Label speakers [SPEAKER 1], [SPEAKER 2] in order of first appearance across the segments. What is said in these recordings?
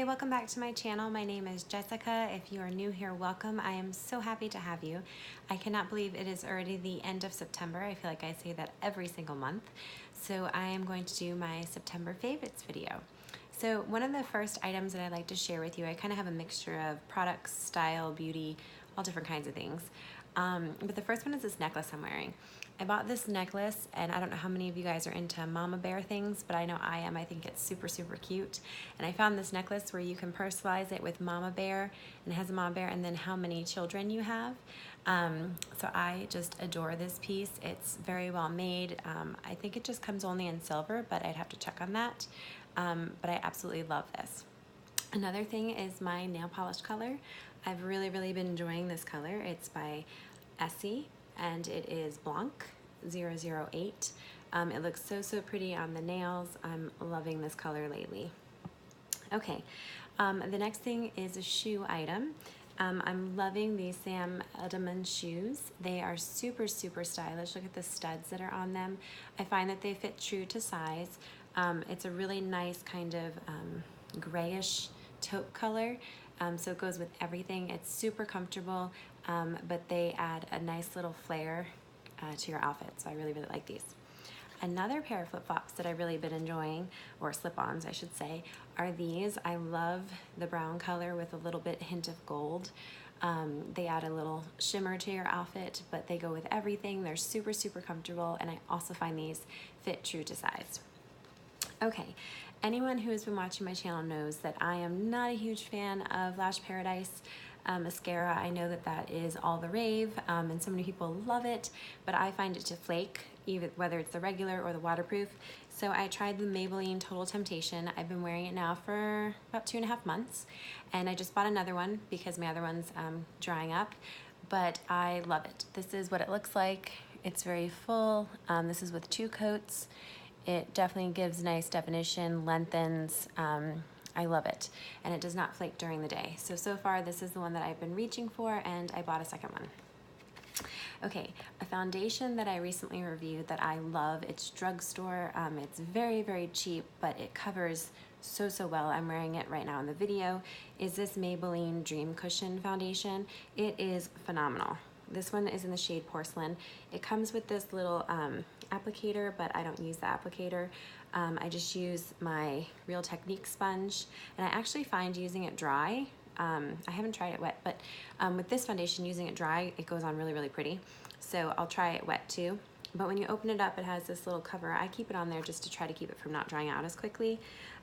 [SPEAKER 1] Hi, welcome back to my channel. My name is Jessica. If you are new here, welcome. I am so happy to have you. I cannot believe it is already the end of September. I feel like I say that every single month. So I am going to do my September favorites video. So one of the first items that I like to share with you, I kind of have a mixture of products, style, beauty, all different kinds of things. But the first one is this necklace I'm wearing. I bought this necklace, and I don't know how many of you guys are into mama bear things, but I know I am. I think it's super, super cute. And I found this necklace where you can personalize it with mama bear, and it has a mama bear, and then how many children you have. So I just adore this piece. It's very well made. I think it just comes only in silver, but I'd have to check on that. But I absolutely love this. Another thing is my nail polish color. I've really been enjoying this color. It's by Essie, and it is Blanc 008. It looks so pretty on the nails. I'm loving this color lately. Okay, the next thing is a shoe item. I'm loving these Sam Edelman shoes. They are super stylish. Look at the studs that are on them. I find that they fit true to size. It's a really nice kind of grayish taupe color, so it goes with everything. It's super comfortable, but they add a nice little flair to your outfit, so I really like these. Another pair of flip-flops that I've really been enjoying, or slip-ons I should say, are these. I love the brown color with a little bit hint of gold. They add a little shimmer to your outfit, but they go with everything. They're super comfortable, and I also find these fit true to size. Okay, anyone who has been watching my channel knows that I am not a huge fan of Lash Paradise mascara. I know that that is all the rave, and so many people love it, but I find it to flake, even whether it's the regular or the waterproof. So I tried the Maybelline Total Temptation. I've been wearing it now for about 2.5 months, and I just bought another one because my other one's drying up, but I love it. This is what it looks like. It's very full. This is with 2 coats. It definitely gives nice definition, lengthens. I love it, and it does not flake during the day. So far this is the one that I've been reaching for, and I bought a second one. Okay, a foundation that I recently reviewed that I love. It's drugstore. It's very cheap, but it covers so well. I'm wearing it right now in the video. Is this Maybelline Dream Cushion foundation. It is phenomenal. This one is in the shade Porcelain. It comes with this little applicator, but I don't use the applicator. I just use my Real Technique sponge, and I actually find using it dry, I haven't tried it wet, but with this foundation, using it dry, it goes on really pretty. So I'll try it wet too. But when you open it up, it has this little cover. I keep it on there just to try to keep it from not drying out as quickly.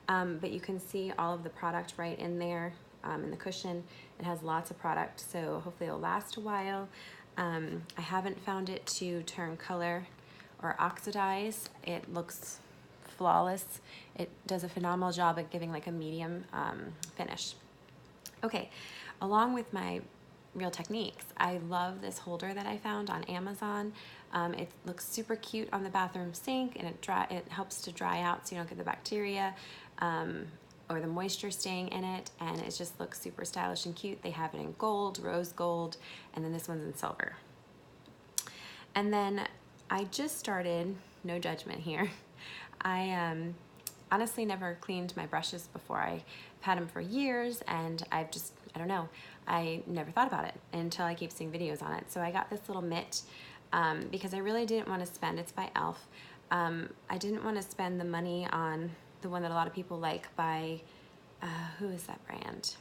[SPEAKER 1] But you can see all of the product right in there, in the cushion. It has lots of product, so hopefully it'll last a while. I haven't found it to turn color or oxidize. It looks flawless. It does a phenomenal job at giving like a medium finish. Okay, along with my Real Techniques, I love this holder that I found on Amazon. It looks super cute on the bathroom sink, and it helps to dry out so you don't get the bacteria or the moisture staying in it, and it just looks super stylish and cute. They have it in gold, rose gold, and then this one's in silver. And then I just started, no judgment here, I honestly never cleaned my brushes before. I've had them for years, and I don't know, I never thought about it until I keep seeing videos on it. So I got this little mitt because I really didn't want to spend, it's by e.l.f. I didn't want to spend the money on the one that a lot of people like by, who is that brand?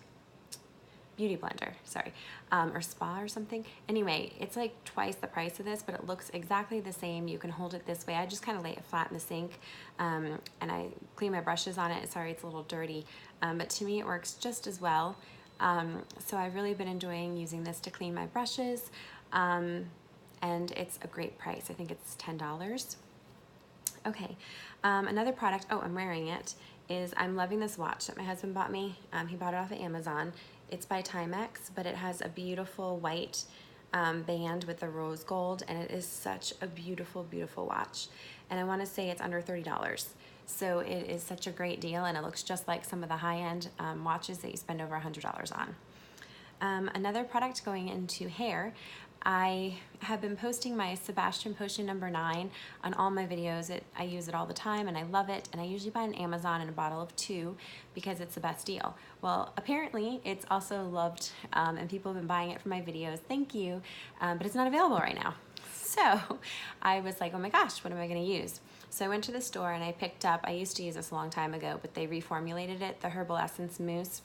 [SPEAKER 1] Beauty Blender, sorry, or Spa or something. Anyway, it's like twice the price of this, but it looks exactly the same. You can hold it this way. I just kind of lay it flat in the sink, and I clean my brushes on it. Sorry, it's a little dirty, but to me it works just as well. So I've really been enjoying using this to clean my brushes, and it's a great price. I think it's $10. Okay, another product, oh, I'm wearing it, is I'm loving this watch that my husband bought me. He bought it off of Amazon. It's by Timex, but it has a beautiful white band with the rose gold, and it is such a beautiful watch. And I want to say it's under $30. So it is such a great deal, and it looks just like some of the high-end watches that you spend over $100 on. Another product going into hair, I have been posting my Sebastian Potion number 9 on all my videos. I use it all the time and I love it, and I usually buy on Amazon in a bottle of 2 because it's the best deal. Well, apparently it's also loved and people have been buying it for my videos. Thank you, but it's not available right now. So I was like, oh my gosh, what am I gonna use? So I went to the store and I picked up, I used to use this a long time ago, but they reformulated it, the Herbal Essence Mousse,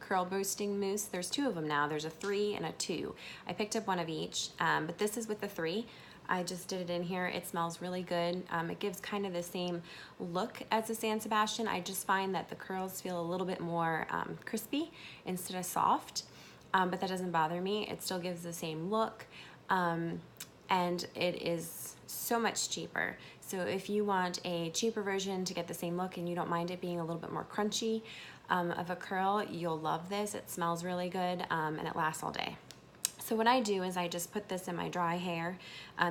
[SPEAKER 1] Curl Boosting Mousse. There's 2 of them now. There's a 3 and a 2. I picked up one of each, but this is with the 3. I just did it in here. It smells really good. It gives kind of the same look as the San Sebastian. I just find that the curls feel a little bit more crispy instead of soft, but that doesn't bother me. It still gives the same look. And it is so much cheaper. So if you want a cheaper version to get the same look and you don't mind it being a little bit more crunchy of a curl, you'll love this. It smells really good and it lasts all day. So what I do is I just put this in my dry hair.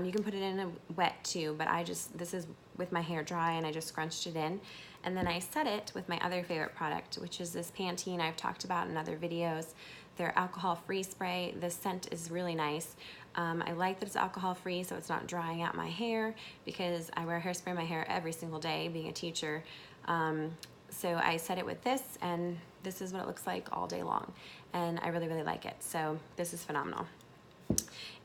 [SPEAKER 1] You can put it in a wet too, but this is with my hair dry and I just scrunched it in. And then I set it with my other favorite product, which is this Pantene I've talked about in other videos. Their alcohol-free spray. The scent is really nice. I like that it's alcohol-free, so it's not drying out my hair because I wear hairspray in my hair every single day being a teacher. So I set it with this, and this is what it looks like all day long. And I really, really like it. So this is phenomenal.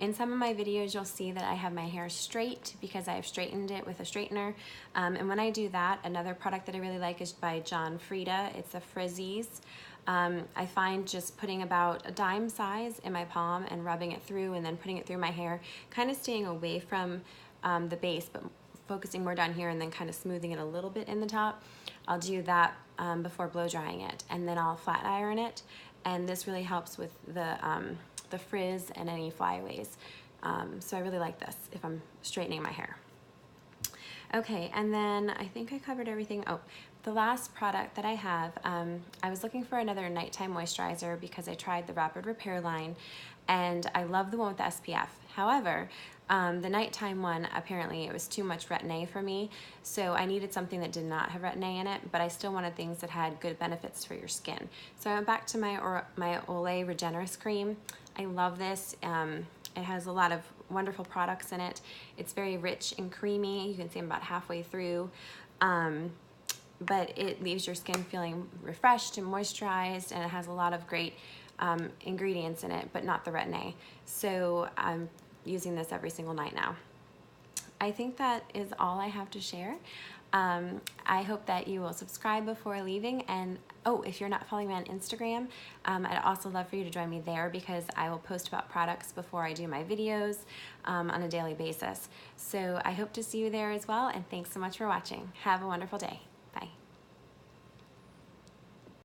[SPEAKER 1] In some of my videos, you'll see that I have my hair straight because I've straightened it with a straightener. And when I do that, another product that I really like is by John Frieda. It's a Frizzies. I find just putting about a dime size in my palm and rubbing it through and then putting it through my hair, kind of staying away from the base, but focusing more down here and then kind of smoothing it a little bit in the top. I'll do that before blow drying it, and then I'll flat iron it. And this really helps with the frizz and any flyaways. So I really like this if I'm straightening my hair. Okay, and then I think I covered everything. Oh, the last product that I have, I was looking for another nighttime moisturizer because I tried the Rapid Repair line and I love the one with the SPF. However, the nighttime one, apparently it was too much Retin-A for me, so I needed something that did not have Retin-A in it, but I still wanted things that had good benefits for your skin. So I went back to my Olay Regenerist cream. I love this. It has a lot of wonderful products in it. It's very rich and creamy. You can see I'm about halfway through. But it leaves your skin feeling refreshed and moisturized, and it has a lot of great ingredients in it, but not the Retin-A. So I'm using this every single night now. I think that is all I have to share. I hope that you will subscribe before leaving, and oh, if you're not following me on Instagram, I'd also love for you to join me there because I will post about products before I do my videos on a daily basis. So I hope to see you there as well, and thanks so much for watching. Have a wonderful day. Bye.